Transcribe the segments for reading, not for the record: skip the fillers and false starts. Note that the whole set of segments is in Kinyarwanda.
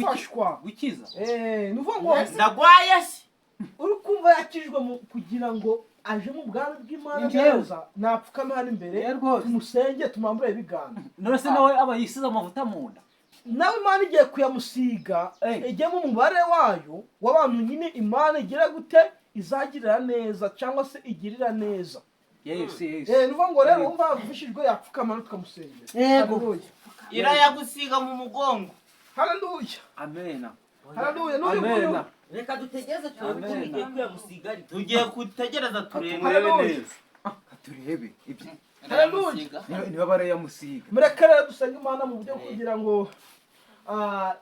gufashwa gukiza nuvuga ngo ndagwaye se uri kumva yakijwe kugira ngo aje mu bwami bw'Imana neza napfukame hano imbere tumusenge tumambure ibiganza none se nawe aba yisize amavuta mu nda nawe Imana igiye kuyamusiga ijye mu mubare wayo w'abantu nyine Imana igira gute izagirira neza cyangwa se igirira neza nuvuga ngo rero wumva avishijwe yapfukama tukamusengera yego irayagusiga mu mugongo haleluya amena haleluya n'uyu reka dutegereze tugiye kuyamusiga tugiye kutegereza turebe neza turebe ibyo haleluya niba barayamusiga mureke rero dusenge Imana mu buryo kugira ngo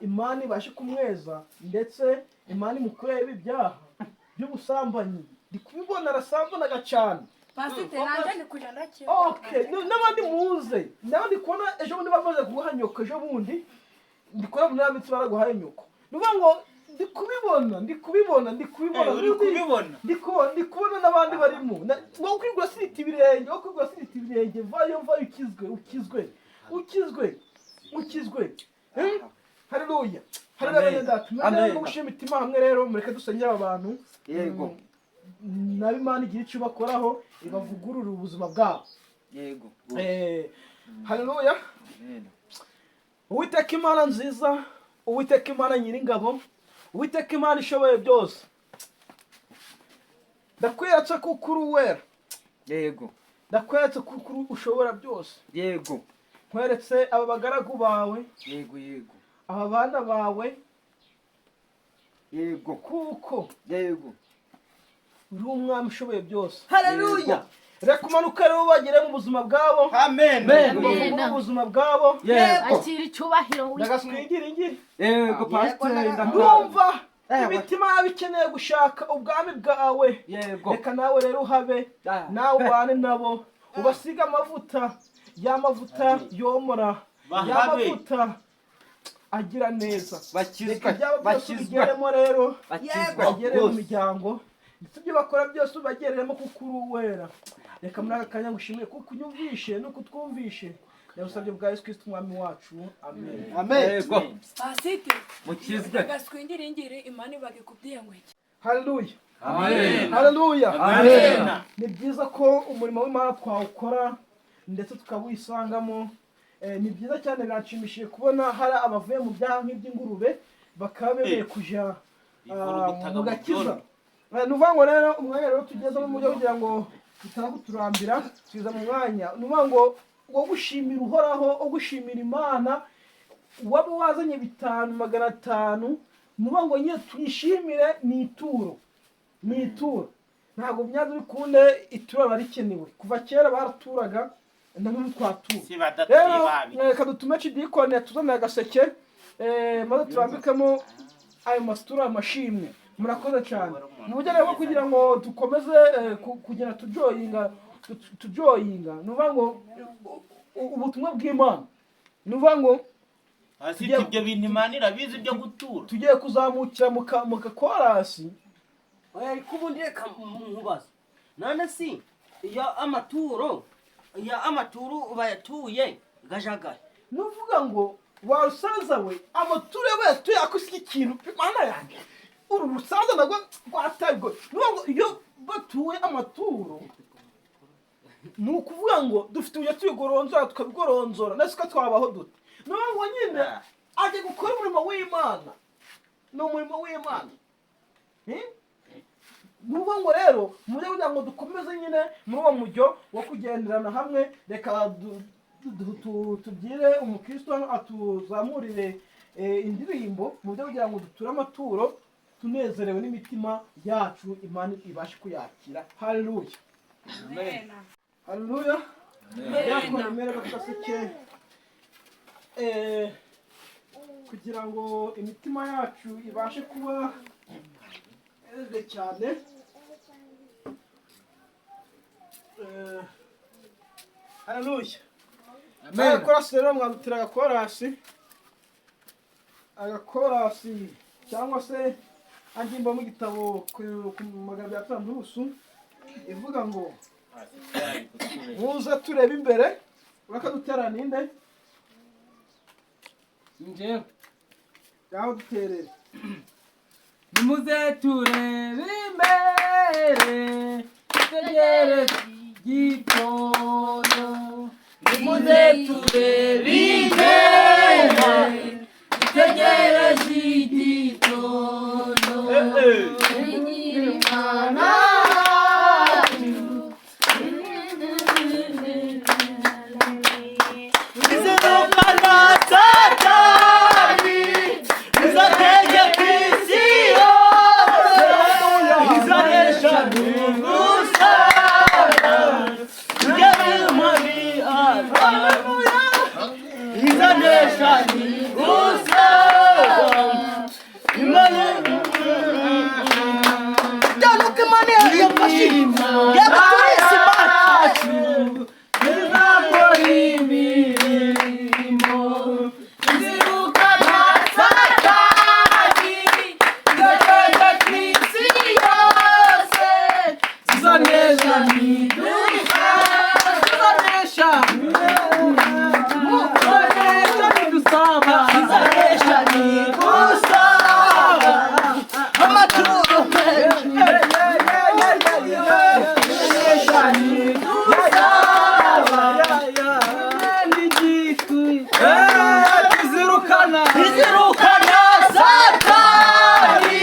Imana ibashe kumweza ndetse Imana imukureye ibyaha by'ubusambanyi ndi kubibona arasambanaga cyane Pasiteri nanjye ndi kuja ndakira n'abandi muze n'abandi kubona ejo bundi bamaze kuguha nyoko ejo bundi ndi kubona muri amitsi baraguhaye nyoko nuvuga ngo ndi kubibona n'abandi barimo ngo kwigwa sirita ibirenge vayo ukizwe haleluya haleluya ndatumenye no gushima imitima hamwe rero mureke dusengera abantu yego nabi Imana igira icyo bakoraho ibavugurura ubuzima bwabo yego haleluya Uwiteka Imana nziza Uwiteka Imana nyiringabo Uwiteka Imana ishoboye byose ndakwiyatse kuko uri uwera yego ndakwiyatse kuko ushobora byose yego nkweretse aba bagaragu bawe yego aba bana bawe yego kuko yego uri umwami ushoboye byose haleluya reka umanuke rero bagere mu buzima bwabo amen mu buzima bwabo akira icyubahiro ndagaswingiri yego pasiteri ndumva imitima yabo ikeneye gushaka ubwami bwawe reka nawe rero uhabe nawe ubane nabo ubasiga amavuta y'amavuta yomora y'amavuta agira neza reka byaba byose ubigeremo rero bagere mu miryango ndetse ibyo bakora byose ubagereremo kuko uri uwera reka muri aka kanya ngushimiye kuko unyumvishe no kutwumvishe yabusabye bwa Yesu Kristo umwami wacu amen Pasiteri mukizwe gaswingiringiri Imana bagikubwiye ngo iki haleluya amen haleluya amen ni byiza ko umurimo w'Imana twawukora ndetse tukawisangamo ni byiza cyane biranshimishije kubona hari abavuye mu byaha nk'iby'ingurube bakaba bemeye kuja mu gakiza nuvuga ngo rero umwanya rero tugezemo mu buryo kugira ngo tutaguturambira tuza mu mwanya nuvuga ngo wo gushimira uhoraho wo gushimira Imana waba wazanye 500 nuvuga ngo nyine tuyishimire ni ituro ntabwo byanze bikunde ituro barikenewe kuva kera baraturaga ndamwe twatura rero reka dutume cidikone tuzana agaseke maze turambikamo ayo masitura amashimwe murakoze cyane mu buryo rero kugira ngo dukomeze kugera tujoyinga nuvuga ngo ubutumwa bw'Imana nuvuga ngo ibyo bintu Imana irabizi byo gutura tugiye kuzamukira mu gakorasi ariko ubundi reka mubaza none si iyo amaturo bayatuye gajagara nuvuga ngo warusaza we amaturo bayatuye akusika ikintu Imana yanjye uru rusaza nagwa rwatabwo nuvuga ngo iyo batuye amaturo nukuvuga ngo dufite uburyo tuyigoronzora tukabigoronzora nese ko twabaho dute nuvuga ngo nyine aje gukora umurimo w'Imana n'umurimo w'Imana nuvuga ngo rero mujye kugira ngo dukomeze nyine muri uwo mujyo wo kugenderana hamwe reka tubwire umukristo atuzamurire indirimbo mu buryo kugira ngo duture amaturo tunezerewe n'imitima yacu Imana ibashe kuyakira haleluya amen haleluya yakomeje bakaseke kugira ngo imitima yacu ibashe kuba cyane haleluya agakorasi rero mwandutira agakorasi cyangwa se angimba mu gitabo ku magambo ya Tandurusu ivuga ngo muze turebe imbere urakaduterana inde njyewe ngaho duterere. nimuze turebe imbere dutegereze igitondo nimuze turebe imbere dutegereze igitondo Imana izirukana Satani izategeka isi yose izanesha n'ubusa tugeze muri Haleluya izanesha n'ubusa Imana Danuka Imana yafashe yabaturisi bacu izakora imirimo izirukana Satani izategeka isi yose zizanesha ntidusa zizanesha ntidusaba izanesha n'igusaba amaturo menshi zizanesha ntidusaba izirukana Satani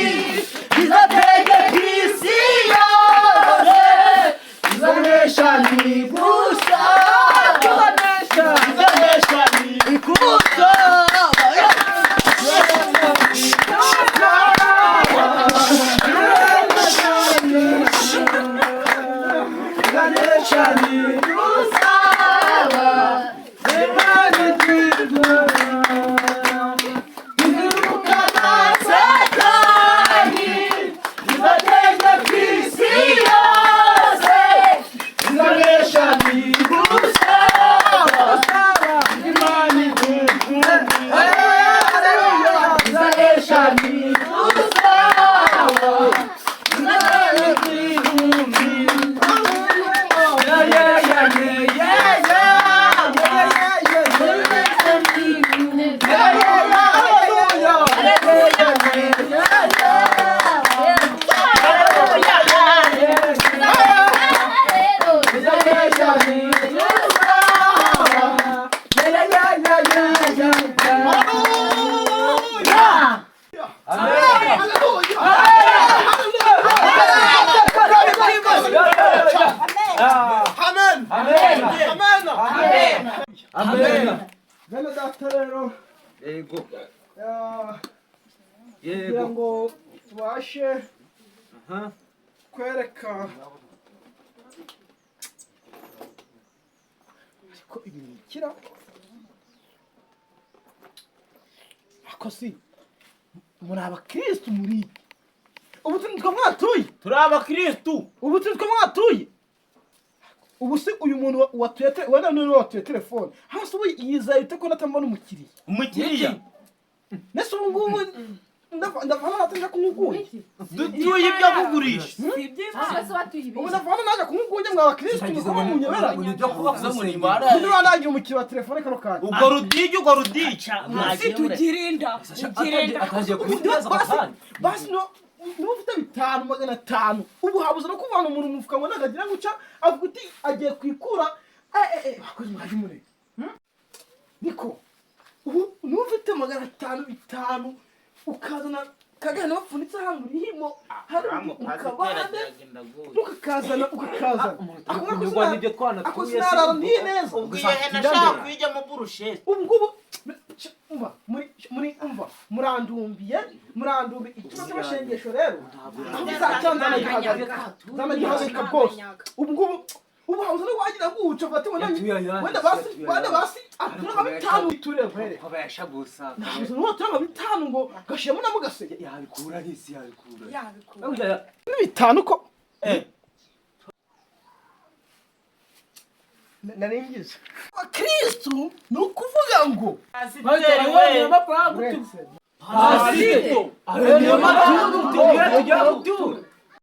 izategeka isi yose izanesha n'igusa izanesha n'igusa izanesha n'igusa Satani izategeka isi yose izanesha n'igusa Imana izanesha n'igusa amen Bene data rero yego kugira ngo tubashe kwereka ariko ibi ni ikira ako si muri abakristu muri ubu turi mwatuye turi abakristu ubu turi mwatuye ubu si uyu muntu watuye wenda n'uyu watuye telefone hasi ubu yizeye ute ko natamubona umukiriya nese ubu ngubu ndavana natangira kumuguye dutuye ibyo kugurisha ubu ndavana naje kumuguye mwa bakristu nuko munyobera ibyo kubavuza muri niba nagira umukiriya wa telefone kano kanya ubwo rudigi ubwo rudica tugirinda akagiye kubiteza akanya basi no niba ufite 500 ubu habuze no kuvana umuntu mu mufuka ngo nagagira guca avuga uti agiye kwikura bakoze mwaje muri niko ubu niba ufite 500 ukazana kagana bafunitse hano urihimo hari ukabande ukakazana kunyurwa n'ibyo twana tuye sinarara ndiye neza ubwiye nashaka kwijya mu burusheti ubwo murandumbiye ikibazo cy'amashengesho rero bizacyanzana gihagarika bwose ubu hauza no wagira guca fate wenda basi atura 5 turevere abasha gusa hauza no atura 5 ngo gashiyemo na mugase yabikura n'isi yabikura ni 5 ko naringize Kristo no kuvuga ngo Pasiteri we Pasiteri niyo maturu